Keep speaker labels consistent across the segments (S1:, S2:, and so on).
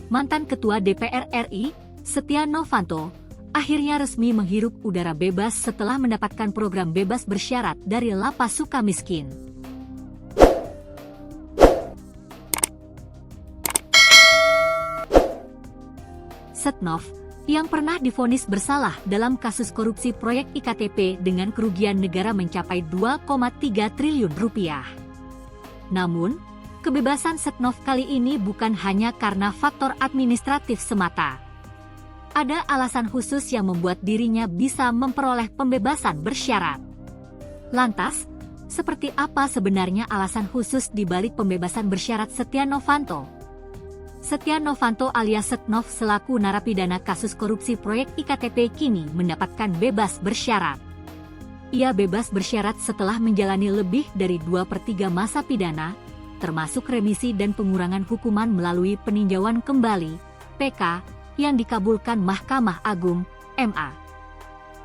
S1: mantan Ketua DPR RI, Setia Novanto, akhirnya resmi menghirup udara bebas setelah mendapatkan program bebas bersyarat dari Lapas Sukamiskin. Setnov, yang pernah divonis bersalah dalam kasus korupsi proyek IKTP dengan kerugian negara mencapai 2,3 triliun rupiah. Namun, kebebasan Setnov kali ini bukan hanya karena faktor administratif semata. Ada alasan khusus yang membuat dirinya bisa memperoleh pembebasan bersyarat. Lantas, seperti apa sebenarnya alasan khusus di balik pembebasan bersyarat Setia Novanto? Setia Novanto alias Setnov selaku narapidana kasus korupsi proyek IKTP kini mendapatkan bebas bersyarat. Ia bebas bersyarat setelah menjalani lebih dari 2/3 masa pidana, termasuk remisi dan pengurangan hukuman melalui peninjauan kembali, PK, yang dikabulkan Mahkamah Agung, MA.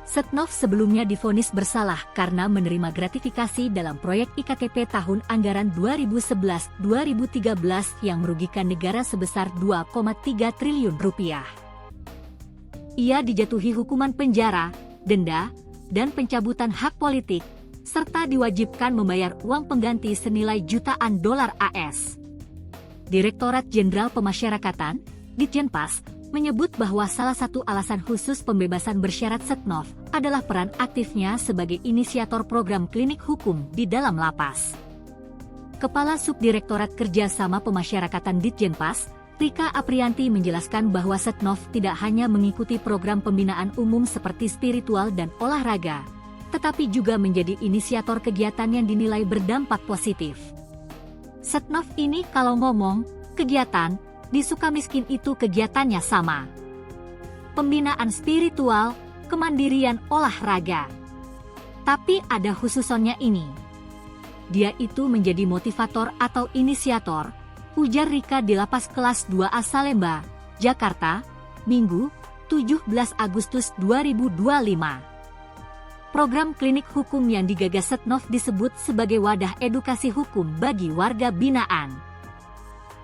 S1: Setnov sebelumnya divonis bersalah karena menerima gratifikasi dalam proyek IKTP tahun anggaran 2011-2013 yang merugikan negara sebesar 2,3 triliun rupiah. Ia dijatuhi hukuman penjara, denda, dan pencabutan hak politik, serta diwajibkan membayar uang pengganti senilai jutaan dolar AS. Direktorat Jenderal Pemasyarakatan, Ditjenpas, menyebut bahwa salah satu alasan khusus pembebasan bersyarat Setnov adalah peran aktifnya sebagai inisiator program klinik hukum di dalam lapas. Kepala Subdirektorat Kerjasama Pemasyarakatan Ditjenpas, Rika Aprianti menjelaskan bahwa Setnov tidak hanya mengikuti program pembinaan umum seperti spiritual dan olahraga, tetapi juga menjadi inisiator kegiatan yang dinilai berdampak positif. Setnov ini kalau ngomong, kegiatan, di Sukamiskin itu kegiatannya sama. Pembinaan spiritual, kemandirian olahraga. Tapi ada khususannya ini. Dia itu menjadi motivator atau inisiator, ujar Rika di Lapas Kelas 2A Salemba, Jakarta, Minggu, 17 Agustus 2025. Program klinik hukum yang digagas Setnov disebut sebagai wadah edukasi hukum bagi warga binaan.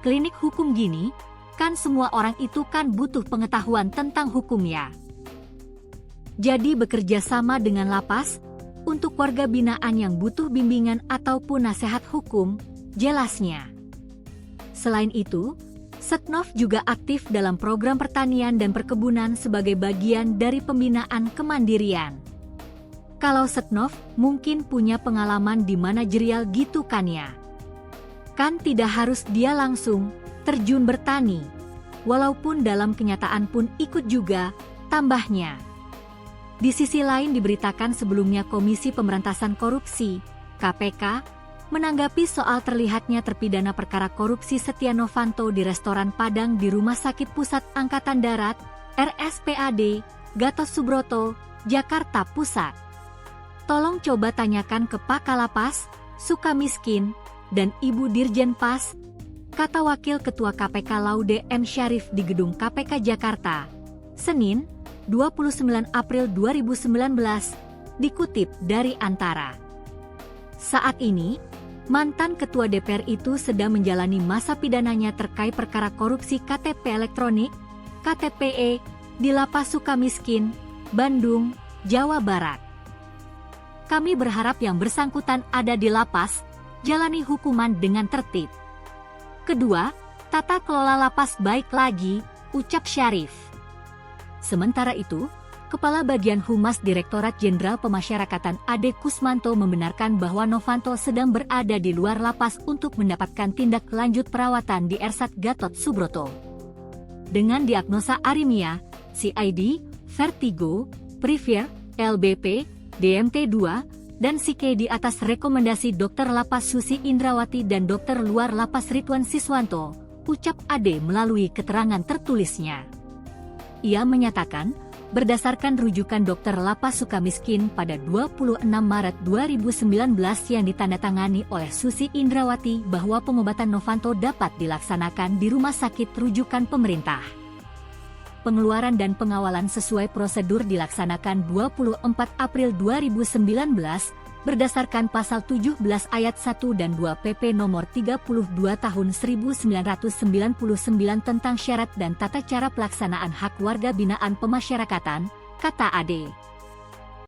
S1: Klinik hukum gini, kan semua orang itu kan butuh pengetahuan tentang hukumnya. Jadi bekerja sama dengan lapas, untuk warga binaan yang butuh bimbingan ataupun nasihat hukum, jelasnya. Selain itu, Setnov juga aktif dalam program pertanian dan perkebunan sebagai bagian dari pembinaan kemandirian. Kalau Setnov mungkin punya pengalaman di manajerial gitu kan ya? Kan tidak harus dia langsung terjun bertani, walaupun dalam kenyataan pun ikut juga, tambahnya. Di sisi lain diberitakan sebelumnya Komisi Pemberantasan Korupsi, KPK, menanggapi soal terlihatnya terpidana perkara korupsi Setia Novanto di restoran Padang di Rumah Sakit Pusat Angkatan Darat, RSPAD, Gatot Subroto, Jakarta Pusat. Tolong coba tanyakan ke Pak Kalapas, Sukamiskin, dan Ibu Dirjen Pas, kata Wakil Ketua KPK Laude M. Syarif di Gedung KPK Jakarta, Senin, 29 April 2019, dikutip dari Antara. Saat ini, mantan Ketua DPR itu sedang menjalani masa pidananya terkait perkara korupsi KTP elektronik, KTPE, di Lapas Sukamiskin, Bandung, Jawa Barat. Kami berharap yang bersangkutan ada di lapas, jalani hukuman dengan tertib. Kedua, tata kelola lapas baik lagi, ucap Syarif. Sementara itu, Kepala Bagian Humas Direktorat Jenderal Pemasyarakatan Ade Kusmanto membenarkan bahwa Novanto sedang berada di luar lapas untuk mendapatkan tindak lanjut perawatan di Ersat Gatot Subroto. Dengan diagnosa arimia, CID, vertigo, Previr, LBP, DMT2, dan CKD atas rekomendasi Dr. Lapas Susi Indrawati dan Dr. Luar Lapas Ridwan Siswanto, ucap Ade melalui keterangan tertulisnya. Ia menyatakan, berdasarkan rujukan Dr. Lapas Sukamiskin pada 26 Maret 2019 yang ditandatangani oleh Susi Indrawati bahwa pengobatan Novanto dapat dilaksanakan di rumah sakit rujukan pemerintah. Pengeluaran dan pengawalan sesuai prosedur dilaksanakan 24 April 2019 berdasarkan pasal 17 ayat 1 dan 2 PP nomor 32 tahun 1999 tentang syarat dan tata cara pelaksanaan hak warga binaan pemasyarakatan, kata AD.